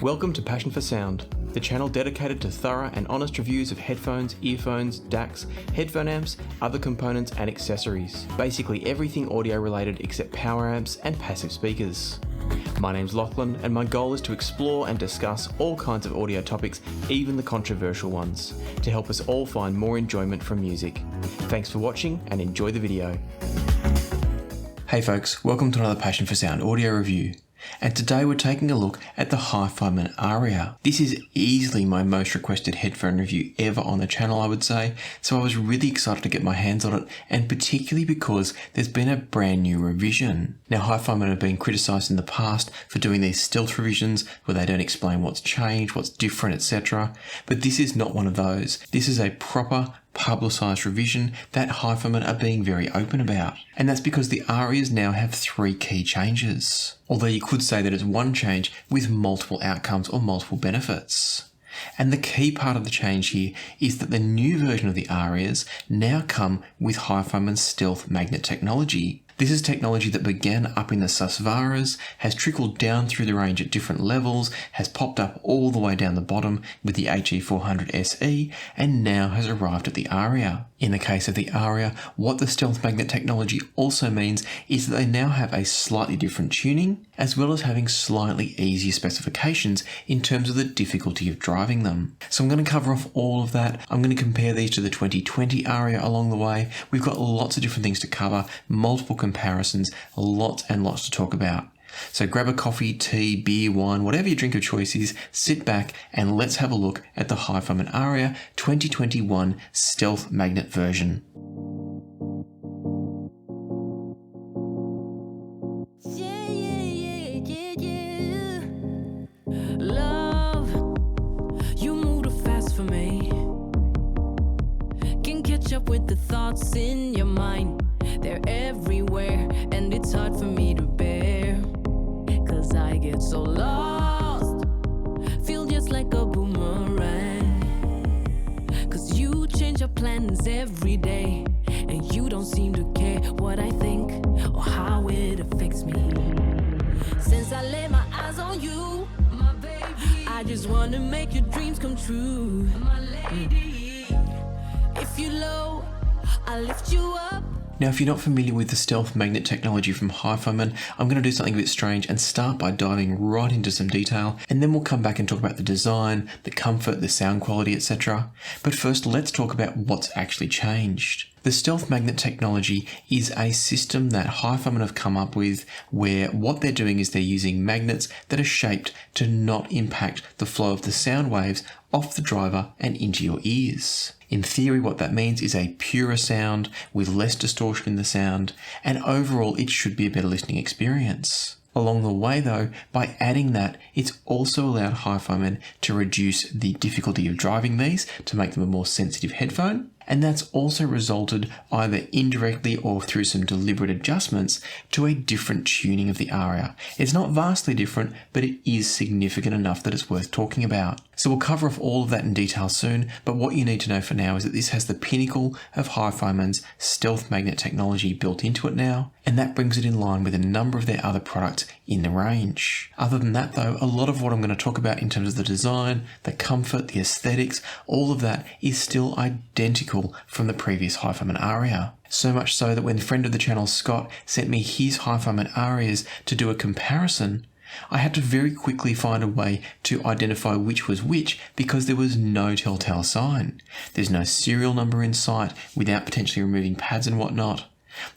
Welcome to Passion for Sound, the channel dedicated to thorough and honest reviews of headphones, earphones, DACs, headphone amps, other components and accessories. Basically everything audio related except power amps and passive speakers. My name's Lachlan and my goal is to explore and discuss all kinds of audio topics, even the controversial ones, to help us all find more enjoyment from music. Thanks for watching and enjoy the video. Hey folks, welcome to another Passion for Sound audio review. And today we're taking a look at the HiFiMan Arya. This is easily my most requested headphone review ever on the channel, I would say, so I was really excited to get my hands on it, and particularly because there's been a brand new revision. Now HiFiMan have been criticised in the past for doing these stealth revisions where they don't explain what's changed, what's different, etc. But this is not one of those. This is a proper publicised revision that HiFiMan are being very open about. And that's because the Aryas now have 3 key changes. Although you could say that it's one change with multiple outcomes or multiple benefits. And the key part of the change here is that the new version of the Aryas now come with HiFiMan's stealth magnet technology. This is technology that began up in the Susvaras, has trickled down through the range at different levels, has popped up all the way down the bottom with the HE400 SE, and now has arrived at the Arya. In the case of the Arya, what the stealth magnet technology also means is that they now have a slightly different tuning, as well as having slightly easier specifications in terms of the difficulty of driving them. So I'm going to cover off all of that. I'm going to compare these to the 2020 Arya along the way. We've got lots of different things to cover, multiple comparisons, lots and lots to talk about. So grab a coffee, tea, beer, wine, whatever your drink of choice is, sit back and let's have a look at the HiFiMan Arya 2021 Stealth Magnet version. Love, you move too fast for me. Can't catch up with the thoughts in your mind. They're everywhere and it's hard for me to bear. Cause I get so lost, feel just like a boomerang. Cause you change your plans every day, and you don't seem to care what I think or how it affects me. Since I lay my eyes on you, my baby, I just wanna make your dreams come true. My lady, if you're low, I'll lift you up. Now, if you're not familiar with the stealth magnet technology from HiFiMan, I'm going to do something a bit strange and start by diving right into some detail, and then we'll come back and talk about the design, the comfort, the sound quality, etc. But first, let's talk about what's actually changed. The stealth magnet technology is a system that HiFiMan have come up with where what they're doing is they're using magnets that are shaped to not impact the flow of the sound waves off the driver and into your ears. In theory, what that means is a purer sound with less distortion in the sound, and overall it should be a better listening experience. Along the way though, by adding that, it's also allowed HiFiMan to reduce the difficulty of driving these to make them a more sensitive headphone. And that's also resulted either indirectly or through some deliberate adjustments to a different tuning of the Arya. It's not vastly different, but it is significant enough that it's worth talking about. So we'll cover off all of that in detail soon, but what you need to know for now is that this has the pinnacle of HiFiMan's stealth magnet technology built into it now, and that brings it in line with a number of their other products in the range. Other than that though, a lot of what I'm going to talk about in terms of the design, the comfort, the aesthetics, all of that is still identical from the previous HiFiMan Arya. So much so that when a friend of the channel, Scott, sent me his HiFiMan Aryas to do a comparison, I had to very quickly find a way to identify which was which because there was no telltale sign. There's no serial number in sight without potentially removing pads and whatnot.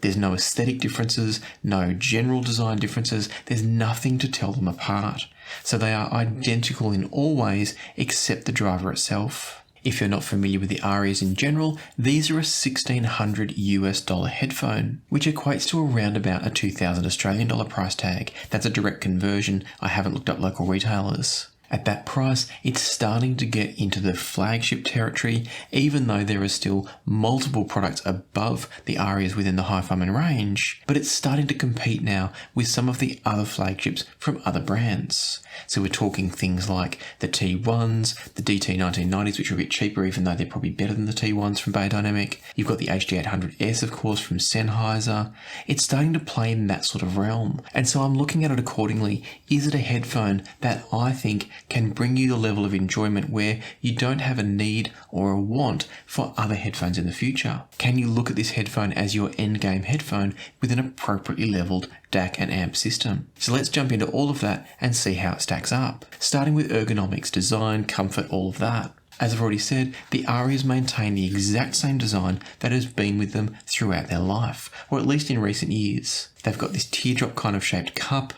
There's no aesthetic differences, no general design differences, there's nothing to tell them apart. So they are identical in all ways except the driver itself. If you're not familiar with the Aryas in general, these are a $1,600 US headphone, which equates to around about a $2,000 Australian dollar price tag. That's a direct conversion. I haven't looked up local retailers. At that price, it's starting to get into the flagship territory, even though there are still multiple products above the Aryas within the HiFiMan range, but it's starting to compete now with some of the other flagships from other brands. So we're talking things like the T1s, the DT1990s, which are a bit cheaper, even though they're probably better than the T1s from Beyerdynamic. You've got the HD800S, of course, from Sennheiser. It's starting to play in that sort of realm. And so I'm looking at it accordingly. Is it a headphone that I think can bring you the level of enjoyment where you don't have a need or a want for other headphones in the future? Can you look at this headphone as your endgame headphone with an appropriately leveled DAC and amp system? So let's jump into all of that and see how it stacks up. Starting with ergonomics, design, comfort, all of that. As I've already said, the Aryas maintain the exact same design that has been with them throughout their life, or at least in recent years. They've got this teardrop kind of shaped cup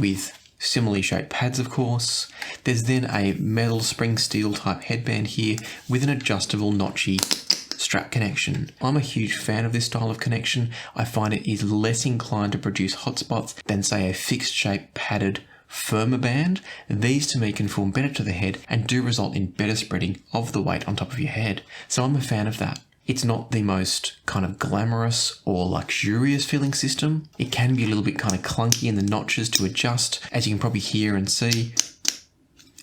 with similarly shaped pads, of course. There's then a metal spring steel type headband here with an adjustable notchy strap connection. I'm a huge fan of this style of connection. I find it is less inclined to produce hotspots than, say, a fixed shape padded firmer band. These to me conform better to the head and do result in better spreading of the weight on top of your head. So I'm a fan of that. It's not the most kind of glamorous or luxurious feeling system. It can be a little bit kind of clunky in the notches to adjust, as you can probably hear and see.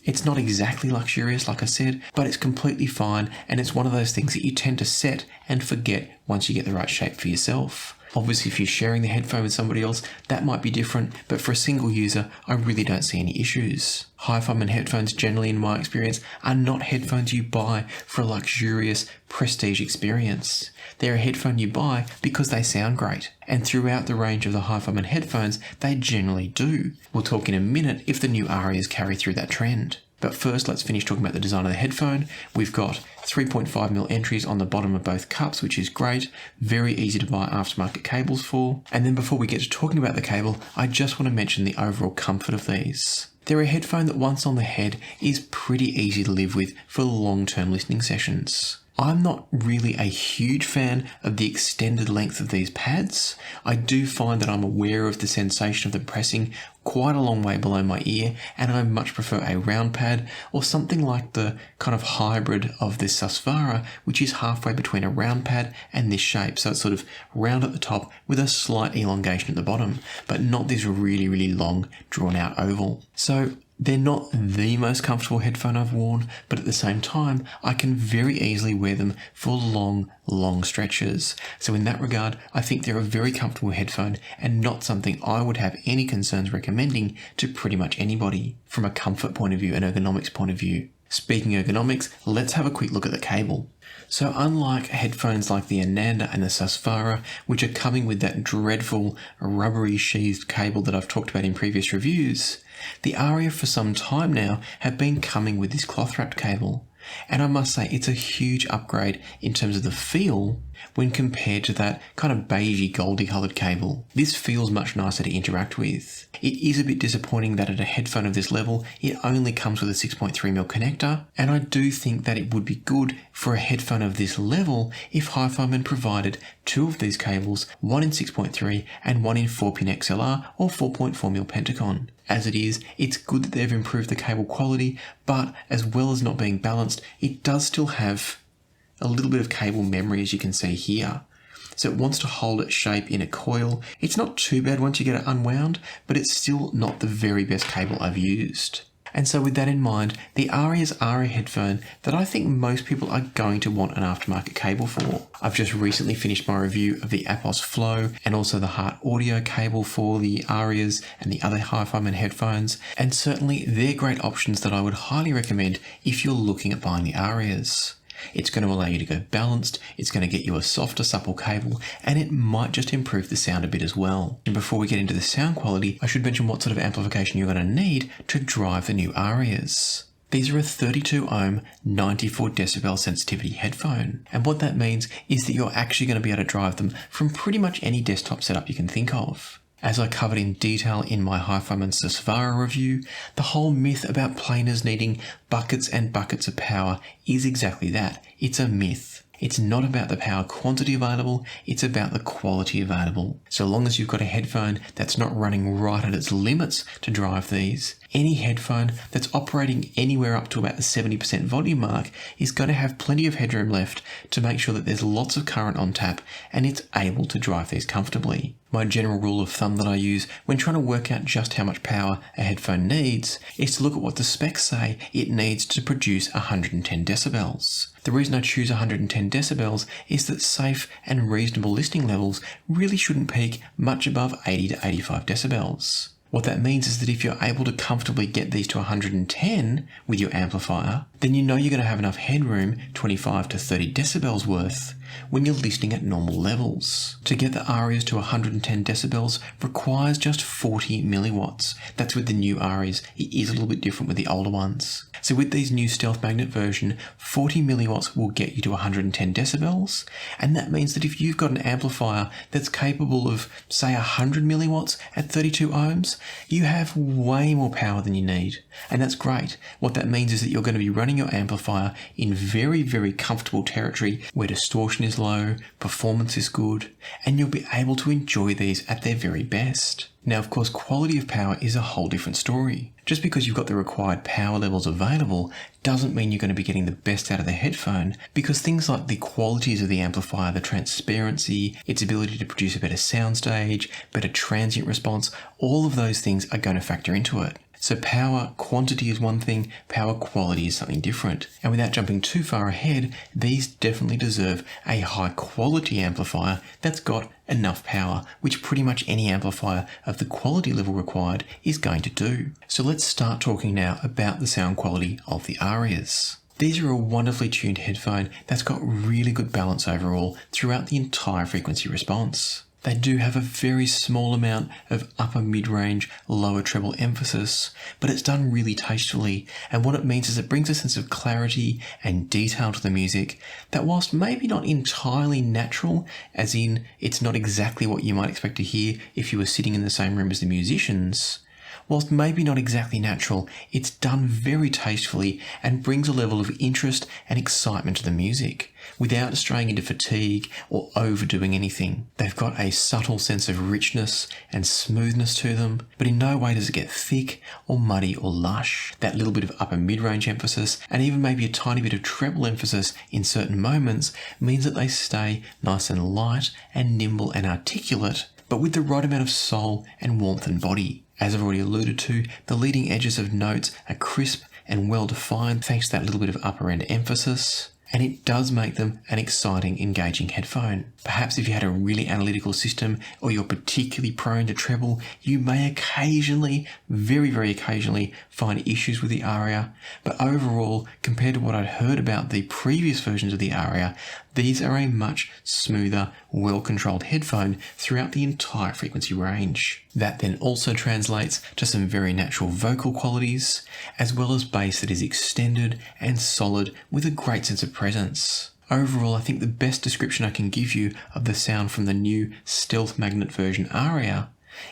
It's not exactly luxurious, like I said, but it's completely fine, and it's one of those things that you tend to set and forget once you get the right shape for yourself. Obviously, if you're sharing the headphone with somebody else, that might be different, but for a single user, I really don't see any issues. HiFiMan headphones, generally in my experience, are not headphones you buy for a luxurious, prestige experience. They're a headphone you buy because they sound great, and throughout the range of the HiFiMan headphones, they generally do. We'll talk in a minute if the new Aryas carry through that trend. But first, let's finish talking about the design of the headphone. We've got 3.5mm entries on the bottom of both cups, which is great. Very easy to buy aftermarket cables for. And then before we get to talking about the cable, I just want to mention the overall comfort of these. They're a headphone that once on the head is pretty easy to live with for long-term listening sessions. I'm not really a huge fan of the extended length of these pads. I do find that I'm aware of the sensation of them pressing quite a long way below my ear, and I much prefer a round pad or something like the kind of hybrid of this Susvara, which is halfway between a round pad and this shape. So it's sort of round at the top with a slight elongation at the bottom, but not this really, really long drawn out oval. So they're not the most comfortable headphone I've worn, but at the same time, I can very easily wear them for long stretches. So in that regard, I think they're a very comfortable headphone and not something I would have any concerns recommending to pretty much anybody from a comfort point of view and ergonomics point of view. Speaking ergonomics, let's have a quick look at the cable. So unlike headphones like the Ananda and the Susvara, which are coming with that dreadful rubbery sheathed cable that I've talked about in previous reviews, the Arya for some time now have been coming with this cloth wrapped cable. And I must say it's a huge upgrade in terms of the feel when compared to that kind of beigey goldy coloured cable. This feels much nicer to interact with. It is a bit disappointing that at a headphone of this level it only comes with a 6.3mm connector, and I do think that it would be good for a headphone of this level if HiFiMan provided two of these cables, one in 6.3 and one in 4-pin XLR or 4.4mm Pentacon. As it is, it's good that they've improved the cable quality, but as well as not being balanced, it does still have a little bit of cable memory, as you can see here. So it wants to hold its shape in a coil. It's not too bad once you get it unwound, but it's still not the very best cable I've used. And so with that in mind, the Aryas are a headphone that I think most people are going to want an aftermarket cable for. I've just recently finished my review of the Apos Flow and also the Heart Audio cable for the Aryas and the other HiFiMan headphones, and certainly they're great options that I would highly recommend if you're looking at buying the Aryas. It's going to allow you to go balanced, it's going to get you a softer, supple cable, and it might just improve the sound a bit as well. And before we get into the sound quality, I should mention what sort of amplification you're going to need to drive the new Aryas. These are a 32 ohm, 94 decibel sensitivity headphone. And what that means is that you're actually going to be able to drive them from pretty much any desktop setup you can think of. As I covered in detail in my HiFiMan Susvara review, the whole myth about planers needing buckets and buckets of power is exactly that. It's a myth. It's not about the power quantity available, it's about the quality available. So long as you've got a headphone that's not running right at its limits to drive these, any headphone that's operating anywhere up to about the 70% volume mark is going to have plenty of headroom left to make sure that there's lots of current on tap and it's able to drive these comfortably. My general rule of thumb that I use when trying to work out just how much power a headphone needs is to look at what the specs say it needs to produce 110 decibels. The reason I choose 110 decibels is that safe and reasonable listening levels really shouldn't peak much above 80 to 85 decibels. What that means is that if you're able to comfortably get these to 110 with your amplifier, then you know you're going to have enough headroom, 25 to 30 decibels worth, when you're listening at normal levels. To get the Arias to 110 decibels requires just 40 milliwatts. That's with the new Arias. It is a little bit different with the older ones. So with these new Stealth Magnet version, 40 milliwatts will get you to 110 decibels, and that means that if you've got an amplifier that's capable of, say, 100 milliwatts at 32 ohms, you have way more power than you need. And that's great. What that means is that you're going to be running your amplifier in very, very comfortable territory where distortion is low, performance is good, and you'll be able to enjoy these at their very best. Now, of course, quality of power is a whole different story. Just because you've got the required power levels available doesn't mean you're going to be getting the best out of the headphone, because things like the qualities of the amplifier, the transparency, its ability to produce a better soundstage, better transient response, all of those things are going to factor into it. So power quantity is one thing, power quality is something different. And without jumping too far ahead, these definitely deserve a high quality amplifier that's got enough power, which pretty much any amplifier of the quality level required is going to do. So let's start talking now about the sound quality of the Arias. These are a wonderfully tuned headphone that's got really good balance overall throughout the entire frequency response. They do have a very small amount of upper mid-range, lower treble emphasis, but it's done really tastefully, and what it means is it brings a sense of clarity and detail to the music that, whilst maybe not entirely natural, as in it's not exactly what you might expect to hear if you were sitting in the same room as the musicians, whilst maybe not exactly natural, it's done very tastefully and brings a level of interest and excitement to the music, without straying into fatigue or overdoing anything. They've got a subtle sense of richness and smoothness to them, but in no way does it get thick or muddy or lush. That little bit of upper mid-range emphasis, and even maybe a tiny bit of treble emphasis in certain moments, means that they stay nice and light and nimble and articulate, but with the right amount of soul and warmth and body. As I've already alluded to, the leading edges of notes are crisp and well defined thanks to that little bit of upper end emphasis, and it does make them an exciting, engaging headphone. Perhaps if you had a really analytical system or you're particularly prone to treble, you may occasionally, very, very occasionally, find issues with the Aria, but overall, compared to what I'd heard about the previous versions of the Aria, these are a much smoother, well-controlled headphone throughout the entire frequency range. That then also translates to some very natural vocal qualities, as well as bass that is extended and solid with a great sense of presence. Overall, I think the best description I can give you of the sound from the new Stealth Magnet version Aria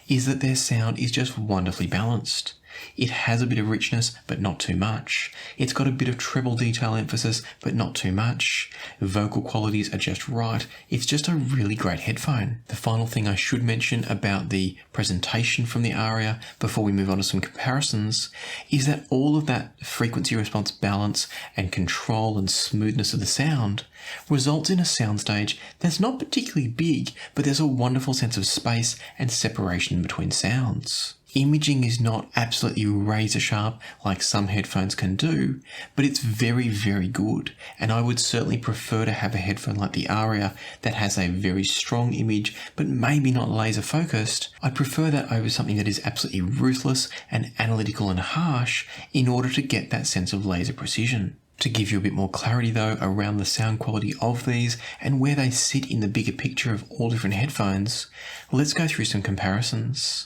is that their sound is just wonderfully balanced. It has a bit of richness, but not too much. It's got a bit of treble detail emphasis, but not too much. Vocal qualities are just right. It's just a really great headphone. The final thing I should mention about the presentation from the Aria before we move on to some comparisons is that all of that frequency response balance and control and smoothness of the sound results in a soundstage that's not particularly big, but there's a wonderful sense of space and separation between sounds. Imaging is not absolutely razor sharp like some headphones can do, but it's very, very good, and I would certainly prefer to have a headphone like the Aria that has a very strong image but maybe not laser focused. I'd prefer that over something that is absolutely ruthless and analytical and harsh in order to get that sense of laser precision. To give you a bit more clarity though around the sound quality of these and where they sit in the bigger picture of all different headphones, let's go through some comparisons.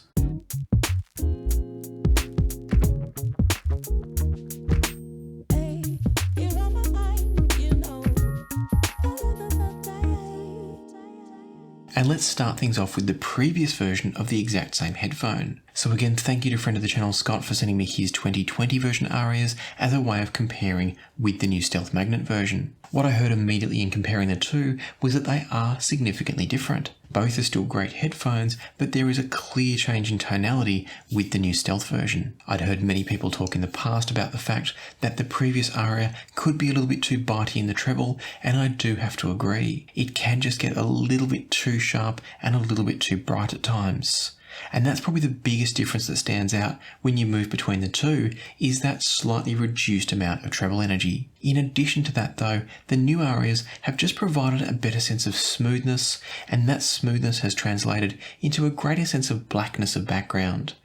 And let's start things off with the previous version of the exact same headphone. So again, thank you to friend of the channel Scott for sending me his 2020 version Arias as a way of comparing with the new Stealth Magnet version. What I heard immediately in comparing the two was that they are significantly different. Both are still great headphones, but there is a clear change in tonality with the new Stealth version. I'd heard many people talk in the past about the fact that the previous Aria could be a little bit too bitey in the treble, and I do have to agree. It can just get a little bit too sharp and a little bit too bright at times. And that's probably the biggest difference that stands out when you move between the two, is that slightly reduced amount of treble energy. In addition to that though, the new Arias have just provided a better sense of smoothness, and that smoothness has translated into a greater sense of blackness of background.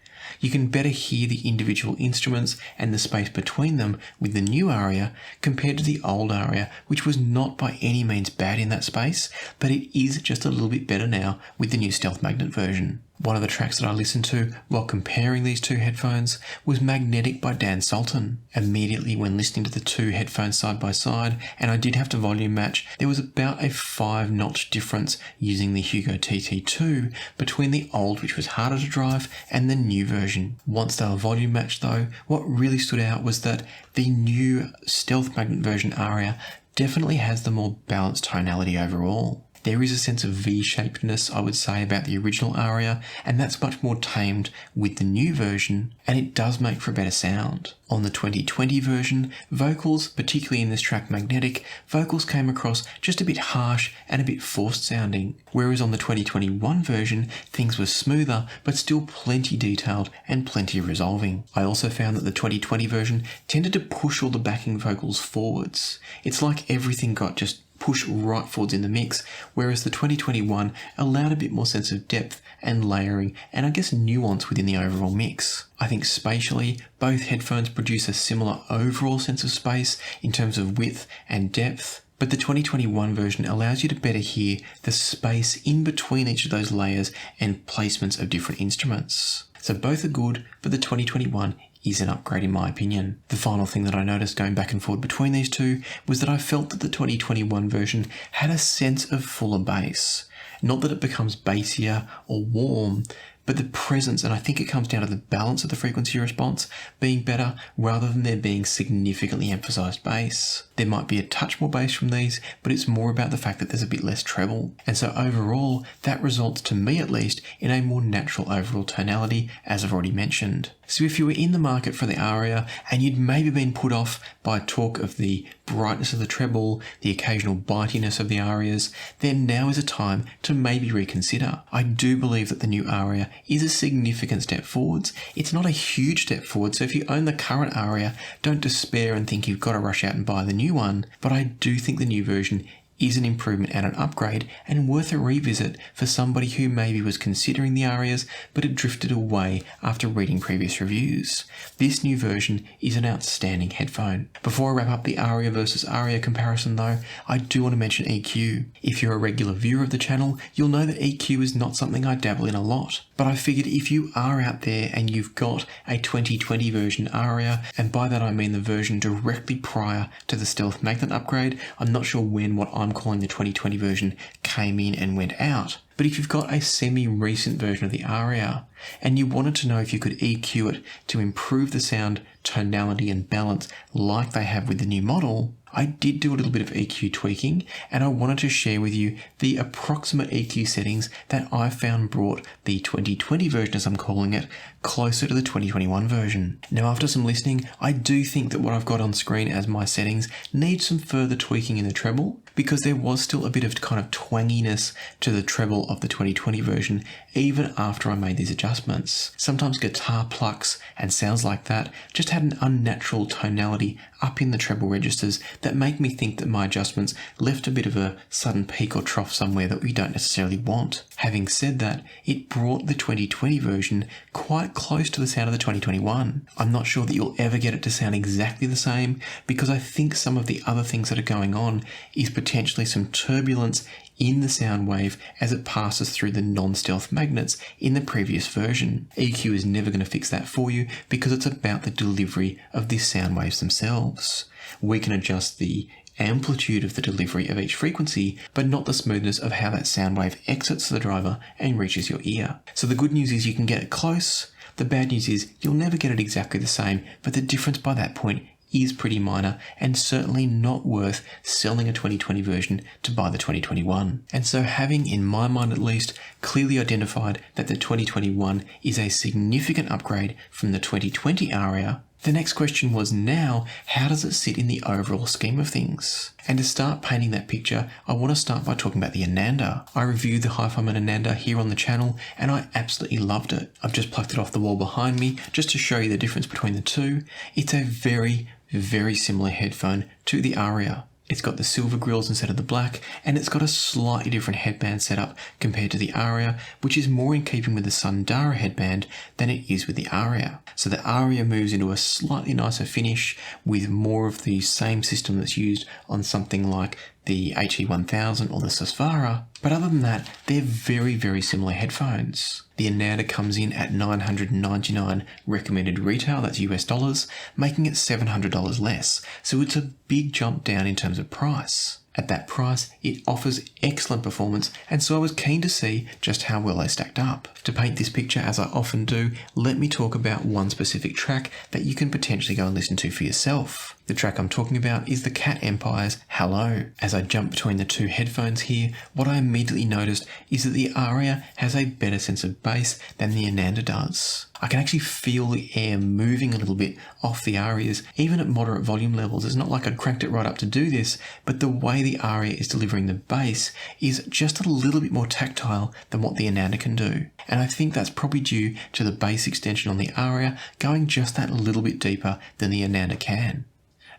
You can better hear the individual instruments and the space between them with the new Arya compared to the old Arya, which was not by any means bad in that space, but it is just a little bit better now with the new Stealth Magnet version. One of the tracks that I listened to while comparing these two headphones was Magnetic by Dan Sultan. Immediately when listening to the two headphones side by side, and I did have to volume match, there was about a 5-notch difference using the Hugo TT2 between the old, which was harder to drive, and the new version. Once they were volume matched though, what really stood out was that the new Stealth Magnet version Arya definitely has the more balanced tonality overall. There is a sense of V-shapedness, I would say, about the original Arya, and that's much more tamed with the new version, and it does make for a better sound. On the 2020 version, vocals, particularly in this track Magnetic, vocals came across just a bit harsh and a bit forced sounding, whereas on the 2021 version, things were smoother, but still plenty detailed and plenty resolving. I also found that the 2020 version tended to push all the backing vocals forwards. It's like everything got just push right forwards in the mix, whereas the 2021 allowed a bit more sense of depth and layering and I guess nuance within the overall mix. I think spatially, both headphones produce a similar overall sense of space in terms of width and depth, but the 2021 version allows you to better hear the space in between each of those layers and placements of different instruments. So both are good, but the 2021 is an upgrade in my opinion. The final thing that I noticed going back and forth between these two was that I felt that the 2021 version had a sense of fuller bass. Not that it becomes bassier or warm, but the presence, and I think it comes down to the balance of the frequency response being better rather than there being significantly emphasized bass. There might be a touch more bass from these, but it's more about the fact that there's a bit less treble. And so overall, that results, to me at least, in a more natural overall tonality, as I've already mentioned. So if you were in the market for the Arya and you'd maybe been put off by talk of the brightness of the treble, the occasional bitiness of the Aryas, then now is a time to maybe reconsider. I do believe that the new Arya is a significant step forwards. It's not a huge step forward, so if you own the current Arya, don't despair and think you've got to rush out and buy the new one, but I do think the new version is an improvement and an upgrade and worth a revisit for somebody who maybe was considering the Aryas but had drifted away after reading previous reviews. This new version is an outstanding headphone. Before I wrap up the Arya versus Arya comparison though, I do want to mention EQ. If you're a regular viewer of the channel, you'll know that EQ is not something I dabble in a lot, but I figured if you are out there and you've got a 2020 version Arya, and by that I mean the version directly prior to the Stealth Magnet upgrade, I'm not sure when what I'm calling the 2020 version came in and went out, but if you've got a semi-recent version of the Arya and you wanted to know if you could EQ it to improve the sound, tonality and balance like they have with the new model, I did do a little bit of EQ tweaking and I wanted to share with you the approximate EQ settings that I found brought the 2020 version, as I'm calling it, closer to the 2021 version. Now after some listening, I do think that what I've got on screen as my settings needs some further tweaking in the treble, because there was still a bit of kind of twanginess to the treble of the 2020 version even after I made these adjustments. Sometimes guitar plucks and sounds like that just had an unnatural tonality up in the treble registers that make me think that my adjustments left a bit of a sudden peak or trough somewhere that we don't necessarily want. Having said that, it brought the 2020 version quite close to the sound of the 2021. I'm not sure that you'll ever get it to sound exactly the same, because I think some of the other things that are going on is potentially some turbulence in the sound wave as it passes through the non-stealth magnets in the previous version. EQ is never going to fix that for you because it's about the delivery of these sound waves themselves. We can adjust the amplitude of the delivery of each frequency, but not the smoothness of how that sound wave exits the driver and reaches your ear. So the good news is you can get it close. The bad news is you'll never get it exactly the same, but the difference by that point is pretty minor and certainly not worth selling a 2020 version to buy the 2021. And so having, in my mind at least, clearly identified that the 2021 is a significant upgrade from the 2020 Arya, the next question was now, how does it sit in the overall scheme of things? And to start painting that picture, I want to start by talking about the Ananda. I reviewed the HiFiMan Ananda here on the channel and I absolutely loved it. I've just plucked it off the wall behind me just to show you the difference between the two. It's a very, very similar headphone to the Arya. It's got the silver grills instead of the black, and it's got a slightly different headband setup compared to the Arya, which is more in keeping with the Sundara headband than it is with the Arya. So the Arya moves into a slightly nicer finish with more of the same system that's used on something like the HE1000 or the Susvara, but other than that, they're very, very similar headphones. The Ananda comes in at $999 recommended retail, that's US dollars, making it $700 less, so it's a big jump down in terms of price. At that price, it offers excellent performance, and so I was keen to see just how well they stacked up. To paint this picture, as I often do, let me talk about one specific track that you can potentially go and listen to for yourself. The track I'm talking about is the Cat Empire's Hello. As I jump between the two headphones here, what I immediately noticed is that the Arya has a better sense of bass than the Ananda does. I can actually feel the air moving a little bit off the Aryas, even at moderate volume levels. It's not like I cranked it right up to do this, but the way the Arya is delivering the bass is just a little bit more tactile than what the Ananda can do. And I think that's probably due to the bass extension on the Arya going just that little bit deeper than the Ananda can.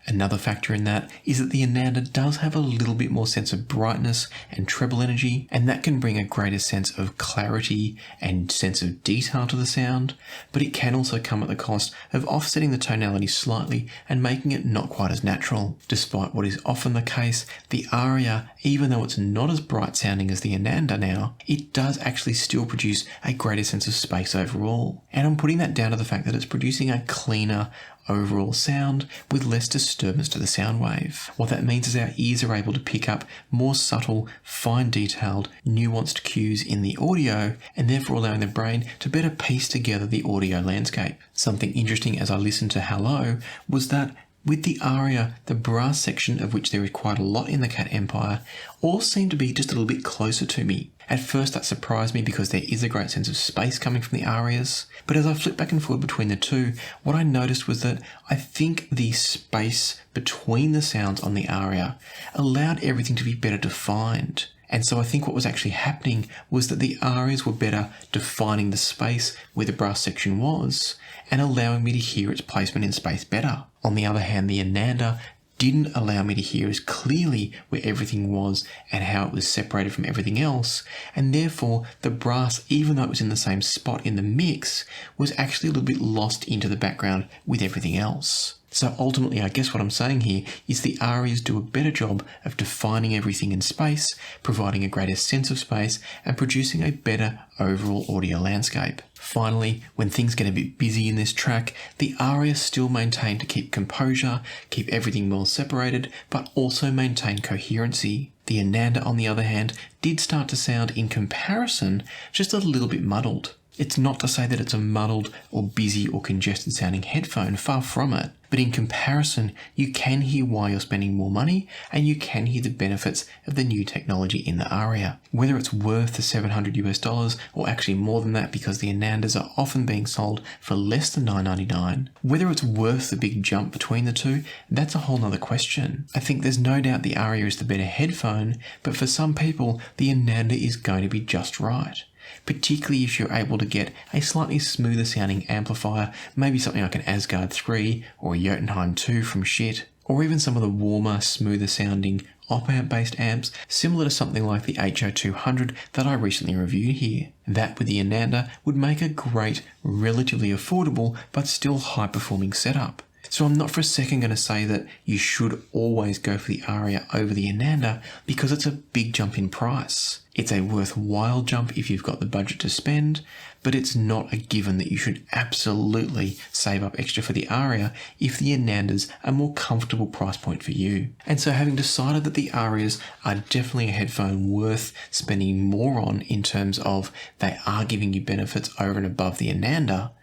Another factor in that is that the Ananda does have a little bit more sense of brightness and treble energy, and that can bring a greater sense of clarity and sense of detail to the sound, but it can also come at the cost of offsetting the tonality slightly and making it not quite as natural. Despite what is often the case, the Arya, even though it's not as bright sounding as the Ananda now, it does actually still produce a greater sense of space overall. And I'm putting that down to the fact that it's producing a cleaner overall sound with less disturbance to the sound wave. What that means is our ears are able to pick up more subtle, fine detailed, nuanced cues in the audio, and therefore allowing the brain to better piece together the audio landscape. Something interesting as I listened to Hello was that with the Arya, the brass section, of which there is quite a lot in the Cat Empire, all seemed to be just a little bit closer to me. At first that surprised me because there is a great sense of space coming from the Aryas, but as I flipped back and forth between the two, what I noticed was that I think the space between the sounds on the Arya allowed everything to be better defined. And so I think what was actually happening was that the Aryas were better defining the space where the brass section was and allowing me to hear its placement in space better. On the other hand, the Ananda didn't allow me to hear as clearly where everything was and how it was separated from everything else, and therefore the brass, even though it was in the same spot in the mix, was actually a little bit lost into the background with everything else. So ultimately, I guess what I'm saying here is the Aryas do a better job of defining everything in space, providing a greater sense of space, and producing a better overall audio landscape. Finally, when things get a bit busy in this track, the Arya still maintain to keep composure, keep everything well separated, but also maintain coherency. The Ananda, on the other hand, did start to sound, in comparison, just a little bit muddled. It's not to say that it's a muddled or busy or congested sounding headphone, far from it. But in comparison, you can hear why you're spending more money, and you can hear the benefits of the new technology in the Arya. Whether it's worth the $700 US, or actually more than that because the Anandas are often being sold for less than $999, whether it's worth the big jump between the two, that's a whole nother question. I think there's no doubt the Arya is the better headphone, but for some people, the Ananda is going to be just right. Particularly if you're able to get a slightly smoother sounding amplifier, maybe something like an Asgard 3 or a Jotunheim 2 from Shit, or even some of the warmer, smoother sounding op-amp based amps, similar to something like the HO200 that I recently reviewed here. That with the Ananda would make a great, relatively affordable, but still high performing setup. So I'm not for a second going to say that you should always go for the Arya over the Ananda because it's a big jump in price. It's a worthwhile jump if you've got the budget to spend, but it's not a given that you should absolutely save up extra for the Arya if the Ananda's a more comfortable price point for you. And so having decided that the Aryas are definitely a headphone worth spending more on in terms of they are giving you benefits over and above the Ananda,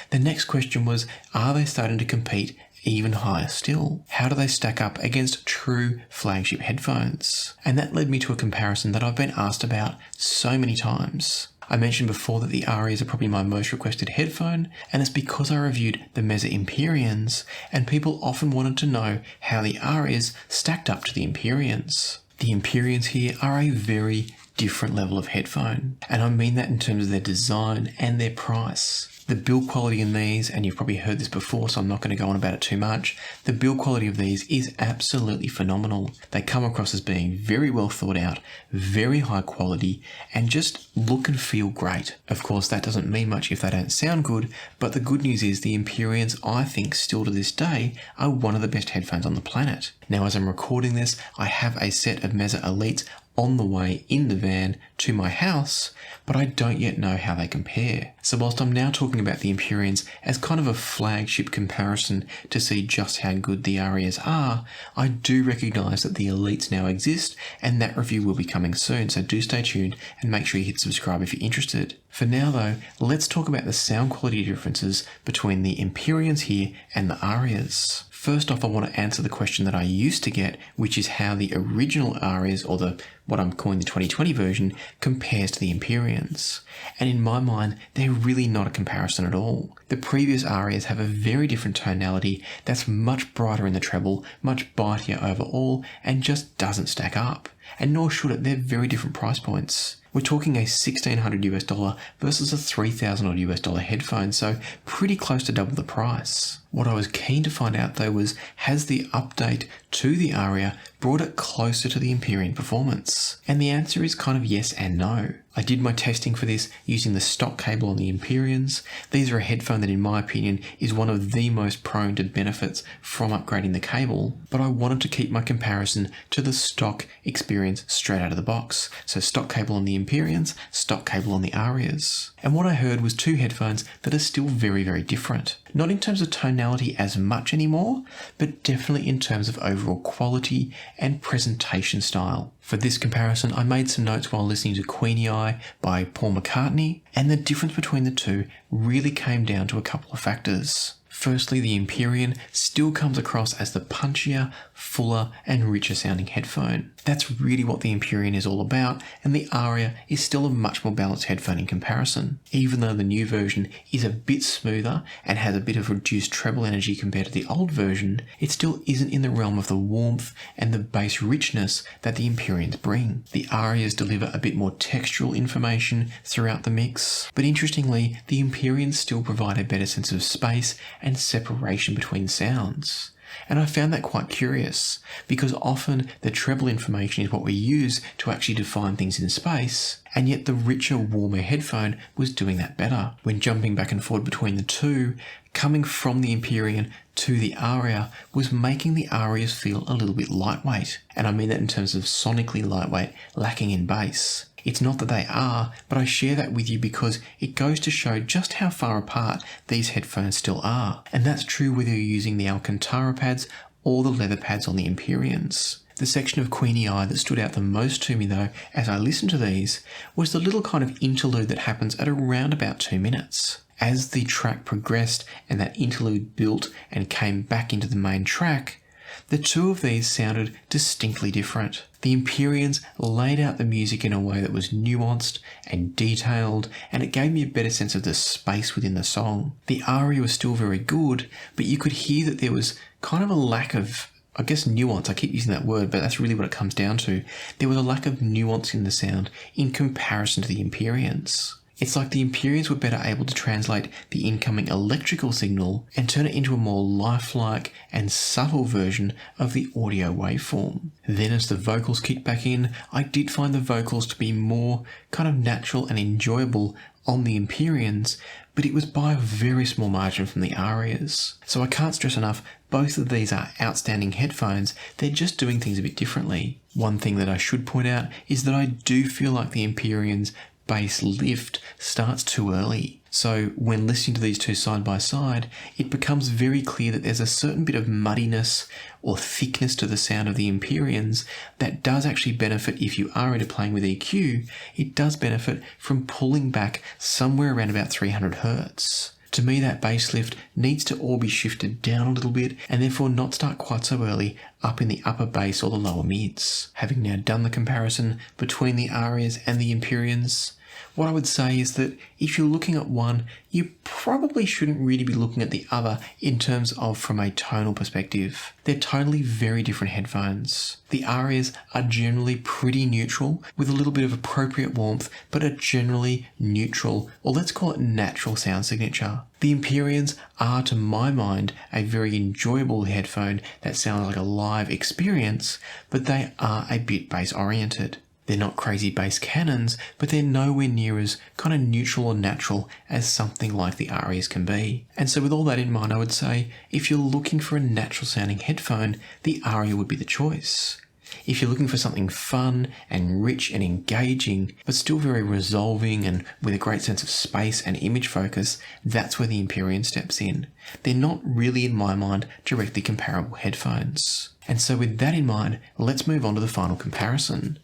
the next question was, are they starting to compete even higher still? How do they stack up against true flagship headphones? And that led me to a comparison that I've been asked about so many times. I mentioned before that the Aryas are probably my most requested headphone, and it's because I reviewed the Meza Empyreans, and people often wanted to know how the Aryas stacked up to the Empyreans. The Empyreans here are a very different level of headphone, and I mean that in terms of their design and their price. The build quality in these, and you've probably heard this before, so I'm not going to go on about it too much, the build quality of these is absolutely phenomenal. They come across as being very well thought out, very high quality, and just look and feel great. Of course, that doesn't mean much if they don't sound good, but the good news is the Empyreans, I think, still to this day, are one of the best headphones on the planet. Now, as I'm recording this, I have a set of Meza Elites on the way in the van to my house, but I don't yet know how they compare. So whilst I'm now talking about the Empyreans as kind of a flagship comparison to see just how good the Aryas are, I do recognise that the Elites now exist, and that review will be coming soon, so do stay tuned and make sure you hit subscribe if you're interested. For now though, let's talk about the sound quality differences between the Empyreans here and the Aryas. First off, I want to answer the question that I used to get, which is how the original Aryas, or what I'm calling the 2020 version, compares to the Empyreans. And in my mind, they're really not a comparison at all. The previous Aryas have a very different tonality that's much brighter in the treble, much bitier overall, and just doesn't stack up. And nor should it, they're very different price points. We're talking a $1,600 versus a $3,000 headphone, so pretty close to double the price. What I was keen to find out though was, has the update to the Arya brought it closer to the Empyrean performance? And the answer is kind of yes and no. I did my testing for this using the stock cable on the Empyreans. These are a headphone that in my opinion is one of the most prone to benefits from upgrading the cable, but I wanted to keep my comparison to the stock experience straight out of the box. So stock cable on the Empyreans, stock cable on the Aryas. And what I heard was two headphones that are still very, very different. Not in terms of tonality as much anymore, but definitely in terms of overall quality and presentation style. For this comparison, I made some notes while listening to Queenie Eye by Paul McCartney, and the difference between the two really came down to a couple of factors. Firstly, the Empyrean still comes across as the punchier, fuller and richer sounding headphone. That's really what the Empyrean is all about, and the Arya is still a much more balanced headphone in comparison. Even though the new version is a bit smoother and has a bit of reduced treble energy compared to the old version, it still isn't in the realm of the warmth and the bass richness that the Empyreans bring. The Aryas deliver a bit more textural information throughout the mix, but interestingly, the Empyreans still provide a better sense of space and separation between sounds. And I found that quite curious, because often the treble information is what we use to actually define things in space, and yet the richer, warmer headphone was doing that better. When jumping back and forth between the two, coming from the Empyrean to the Arya was making the Aryas feel a little bit lightweight, and I mean that in terms of sonically lightweight, lacking in bass. It's not that they are, but I share that with you because it goes to show just how far apart these headphones still are. And that's true whether you're using the Alcantara pads or the leather pads on the Empyreans. The section of Queenie Eye that stood out the most to me though, as I listened to these, was the little kind of interlude that happens at around about 2 minutes. As the track progressed and that interlude built and came back into the main track, the two of these sounded distinctly different. The Empyreans laid out the music in a way that was nuanced and detailed, and it gave me a better sense of the space within the song. The Arya was still very good, but you could hear that there was kind of a lack of, I guess, nuance. I keep using that word, but that's really what it comes down to. There was a lack of nuance in the sound in comparison to the Empyreans. It's like the Empyreans were better able to translate the incoming electrical signal and turn it into a more lifelike and subtle version of the audio waveform. Then as the vocals kicked back in, I did find the vocals to be more kind of natural and enjoyable on the Empyreans, but it was by a very small margin from the Aryas. So I can't stress enough, both of these are outstanding headphones, they're just doing things a bit differently. One thing that I should point out is that I do feel like the Empyreans bass lift starts too early. So when listening to these two side by side, it becomes very clear that there's a certain bit of muddiness or thickness to the sound of the Empyreans that does actually benefit if you are into playing with EQ. It does benefit from pulling back somewhere around about 300 Hertz. To me, that bass lift needs to all be shifted down a little bit and therefore not start quite so early up in the upper bass or the lower mids. Having now done the comparison between the Aryas and the Empyreans, What I would say is that if you're looking at one, you probably shouldn't really be looking at the other in terms of from a tonal perspective. They're totally very different headphones. The Aryas are generally pretty neutral with a little bit of appropriate warmth, but a generally neutral, or let's call it natural sound signature. The Empyreans are, to my mind, a very enjoyable headphone that sounds like a live experience, but they are a bit bass oriented. They're not crazy bass cannons, but they're nowhere near as kind of neutral or natural as something like the Aryas can be. And so with all that in mind, I would say if you're looking for a natural sounding headphone, the Arya would be the choice. If you're looking for something fun and rich and engaging, but still very resolving and with a great sense of space and image focus, that's where the Empyrean steps in. They're not really, in my mind, directly comparable headphones. And so with that in mind, let's move on to the final comparison.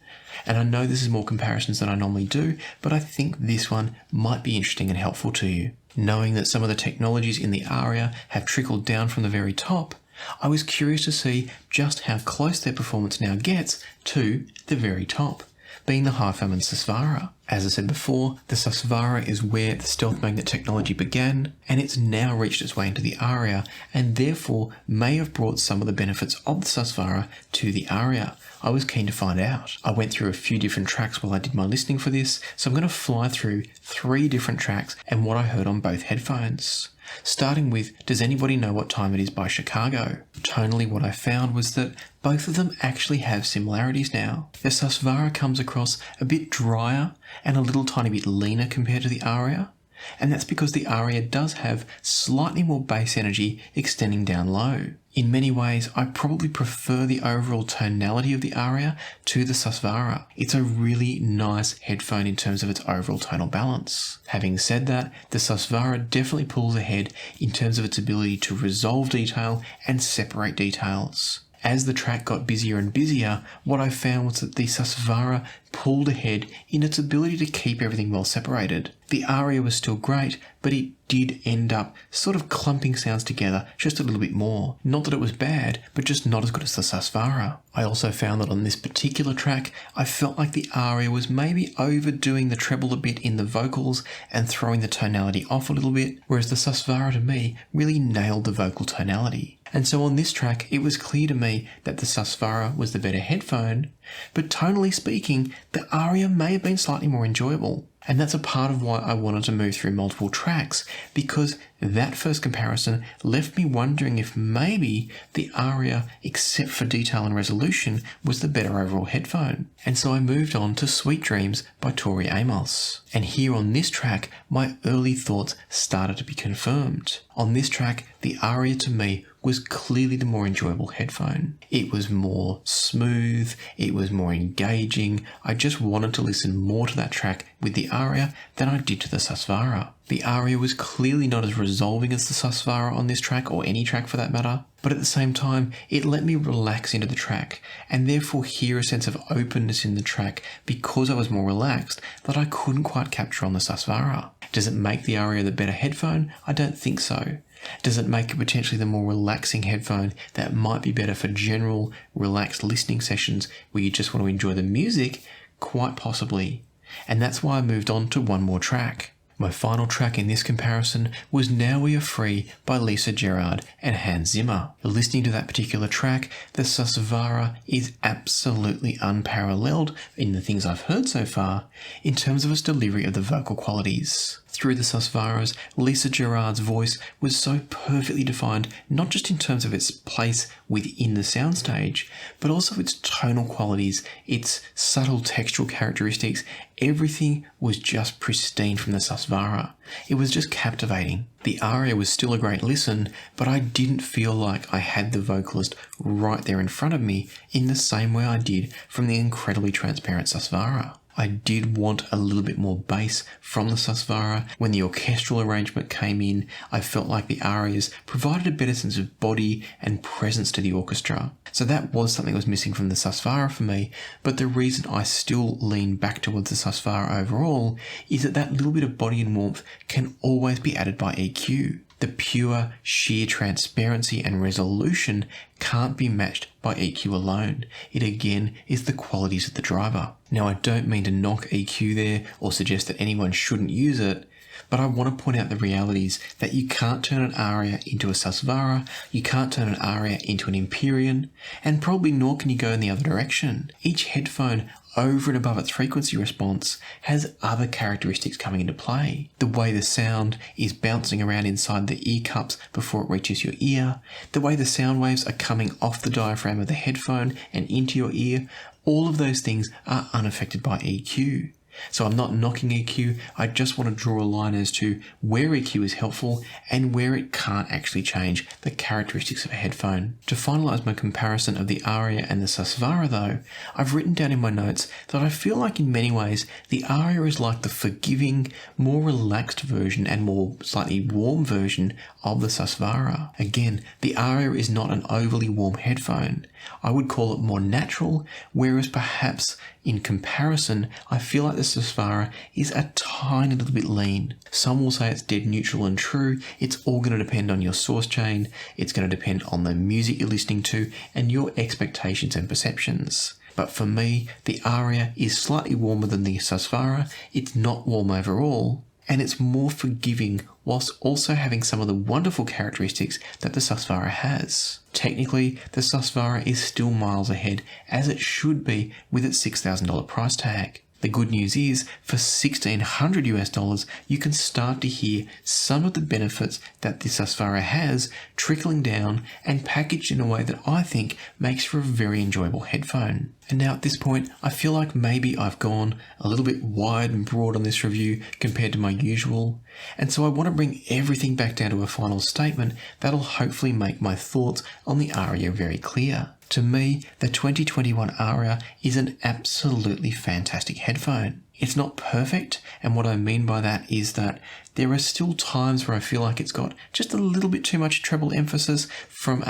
And I know this is more comparisons than I normally do, but I think this one might be interesting and helpful to you. Knowing that some of the technologies in the Arya have trickled down from the very top, I was curious to see just how close their performance now gets to the very top, being the HiFiMan Susvara. As I said before, the Susvara is where the stealth magnet technology began, and it's now reached its way into the Arya, and therefore may have brought some of the benefits of the Susvara to the Arya. I was keen to find out. I went through a few different tracks while I did my listening for this, so I'm going to fly through 3 different tracks and what I heard on both headphones. Starting with Does Anybody Know What Time It Is by Chicago. Tonally, what I found was that both of them actually have similarities now. The Susvara comes across a bit drier and a little tiny bit leaner compared to the Arya, and that's because the Arya does have slightly more bass energy extending down low. In many ways, I probably prefer the overall tonality of the Arya to the Susvara. It's a really nice headphone in terms of its overall tonal balance. Having said that, the Susvara definitely pulls ahead in terms of its ability to resolve detail and separate details. As the track got busier and busier, what I found was that the Susvara pulled ahead in its ability to keep everything well separated. The Arya was still great, but it did end up sort of clumping sounds together just a little bit more. Not that it was bad, but just not as good as the Susvara. I also found that on this particular track, I felt like the Arya was maybe overdoing the treble a bit in the vocals and throwing the tonality off a little bit, whereas the Susvara to me really nailed the vocal tonality. And so on this track, it was clear to me that the Susvara was the better headphone, but tonally speaking, the Arya may have been slightly more enjoyable. And that's a part of why I wanted to move through multiple tracks, because that first comparison left me wondering if maybe the Arya, except for detail and resolution, was the better overall headphone. And so I moved on to Sweet Dreams by Tori Amos. And here on this track, my early thoughts started to be confirmed. On this track, the Arya to me was clearly the more enjoyable headphone. It was more smooth, it was more engaging. I just wanted to listen more to that track with the Arya than I did to the Susvara. The Arya was clearly not as resolving as the Susvara on this track, or any track for that matter, but at the same time, it let me relax into the track, and therefore hear a sense of openness in the track because I was more relaxed that I couldn't quite capture on the Susvara. Does it make the Arya the better headphone? I don't think so. Does it make it potentially the more relaxing headphone that might be better for general, relaxed listening sessions where you just want to enjoy the music? Quite possibly. And that's why I moved on to one more track. My final track in this comparison was Now We Are Free by Lisa Gerrard and Hans Zimmer. Listening to that particular track, the Susvara is absolutely unparalleled in the things I've heard so far in terms of its delivery of the vocal qualities. Through the Susvaras, Lisa Gerrard's voice was so perfectly defined, not just in terms of its place within the soundstage, but also its tonal qualities, its subtle textural characteristics. Everything was just pristine from the Susvara. It was just captivating. The Arya was still a great listen, but I didn't feel like I had the vocalist right there in front of me in the same way I did from the incredibly transparent Susvara. I did want a little bit more bass from the Susvara. When the orchestral arrangement came in, I felt like the Aryas provided a better sense of body and presence to the orchestra. So that was something that was missing from the Susvara for me, but the reason I still lean back towards the Susvara overall is that little bit of body and warmth can always be added by EQ. The pure, sheer transparency and resolution can't be matched by EQ alone. It again is the qualities of the driver. Now, I don't mean to knock EQ there or suggest that anyone shouldn't use it, but I want to point out the realities that you can't turn an Arya into a Susvara, you can't turn an Arya into an Empyrean, and probably nor can you go in the other direction. Each headphone, over and above its frequency response, has other characteristics coming into play. The way the sound is bouncing around inside the ear cups before it reaches your ear, the way the sound waves are coming off the diaphragm of the headphone and into your ear, all of those things are unaffected by EQ. So I'm not knocking EQ, I just want to draw a line as to where EQ is helpful and where it can't actually change the characteristics of a headphone. To finalise my comparison of the Arya and the Susvara though, I've written down in my notes that I feel like in many ways the Arya is like the forgiving, more relaxed version and more slightly warm version of the Susvara. Again, the Arya is not an overly warm headphone. I would call it more natural, whereas perhaps in comparison, I feel like the Susvara is a tiny little bit lean. Some will say it's dead neutral and true. It's all going to depend on your source chain. It's going to depend on the music you're listening to and your expectations and perceptions. But for me, the Arya is slightly warmer than the Susvara. It's not warm overall, and it's more forgiving whilst also having some of the wonderful characteristics that the Susvara has. Technically, the Susvara is still miles ahead, as it should be with its $6,000 price tag. The good news is, for $1,600 you can start to hear some of the benefits that the Susvara has trickling down and packaged in a way that I think makes for a very enjoyable headphone. And now at this point, I feel like maybe I've gone a little bit wide and broad on this review compared to my usual, and so I want to bring everything back down to a final statement that'll hopefully make my thoughts on the Arya very clear. To me, the 2021 Arya is an absolutely fantastic headphone. It's not perfect, and what I mean by that is that there are still times where I feel like it's got just a little bit too much treble emphasis from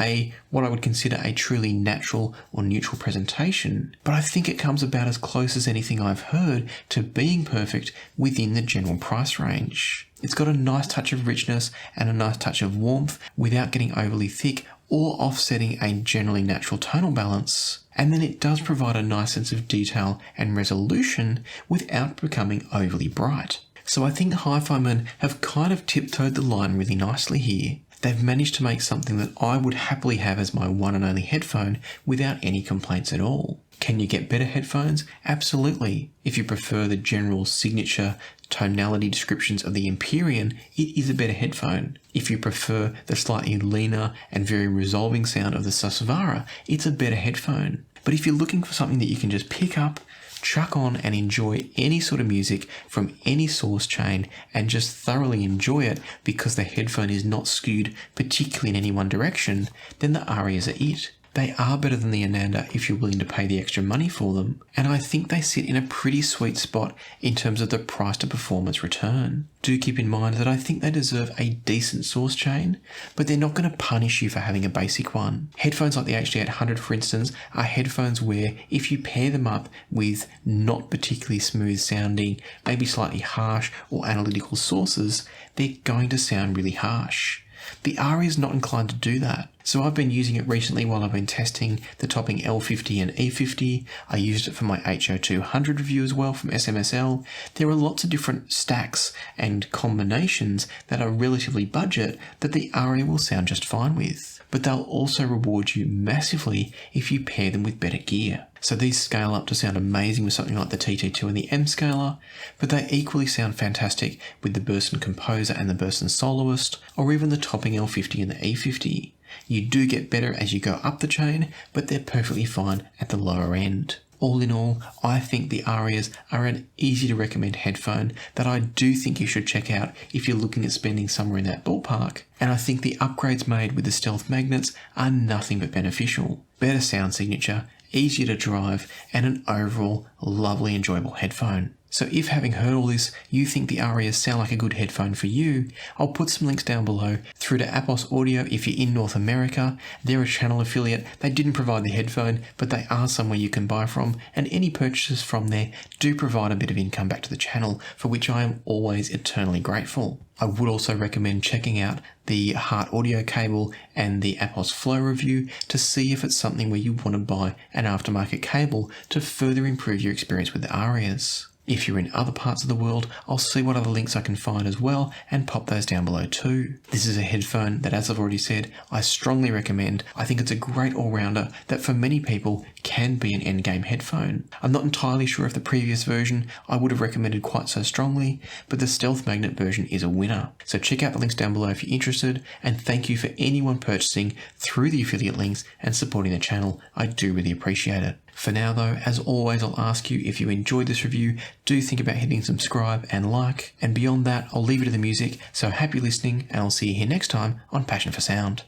what I would consider a truly natural or neutral presentation, but I think it comes about as close as anything I've heard to being perfect within the general price range. It's got a nice touch of richness and a nice touch of warmth without getting overly thick or offsetting a generally natural tonal balance. And then it does provide a nice sense of detail and resolution without becoming overly bright. So I think HiFiMan have kind of tiptoed the line really nicely here. They've managed to make something that I would happily have as my one and only headphone without any complaints at all. Can you get better headphones? Absolutely. If you prefer the general signature tonality descriptions of the Empyrean, it is a better headphone. If you prefer the slightly leaner and very resolving sound of the Susvara, it's a better headphone. But if you're looking for something that you can just pick up, chuck on and enjoy any sort of music from any source chain and just thoroughly enjoy it because the headphone is not skewed particularly in any one direction, then the Aryas are it. They are better than the Ananda if you're willing to pay the extra money for them, and I think they sit in a pretty sweet spot in terms of the price to performance return. Do keep in mind that I think they deserve a decent source chain, but they're not going to punish you for having a basic one. Headphones like the HD800, for instance, are headphones where if you pair them up with not particularly smooth sounding, maybe slightly harsh or analytical sources, they're going to sound really harsh. The Arya is not inclined to do that. So I've been using it recently while I've been testing the topping L50 and E50. I used it for my HO200 review as well from SMSL. There are lots of different stacks and combinations that are relatively budget that the Arya will sound just fine with. But they'll also reward you massively if you pair them with better gear. So these scale up to sound amazing with something like the TT2 and the M scaler, but they equally sound fantastic with the Burson Composer and the Burson Soloist, or even the topping L50 and the E50. You do get better as you go up the chain, but they're perfectly fine at the lower end. All in all, I think the Aryas are an easy to recommend headphone that I do think you should check out if you're looking at spending somewhere in that ballpark. And I think the upgrades made with the stealth magnets are nothing but beneficial. Better sound signature, easier to drive, and an overall lovely enjoyable headphone. So if having heard all this, you think the Arias sound like a good headphone for you, I'll put some links down below through to Apos Audio if you're in North America. They're a channel affiliate. They didn't provide the headphone, but they are somewhere you can buy from, and any purchases from there do provide a bit of income back to the channel, for which I am always eternally grateful. I would also recommend checking out the Heart Audio cable and the Apos Flow review to see if it's something where you want to buy an aftermarket cable to further improve your experience with the Arias. If you're in other parts of the world, I'll see what other links I can find as well and pop those down below too. This is a headphone that, as I've already said, I strongly recommend. I think it's a great all-rounder that for many people can be an endgame headphone. I'm not entirely sure if the previous version I would have recommended quite so strongly, but the Stealth Magnet version is a winner. So check out the links down below if you're interested, and thank you for anyone purchasing through the affiliate links and supporting the channel. I do really appreciate it. For now though, as always, I'll ask you, if you enjoyed this review, do think about hitting subscribe and like, and beyond that, I'll leave you to the music, so happy listening, and I'll see you here next time on Passion for Sound.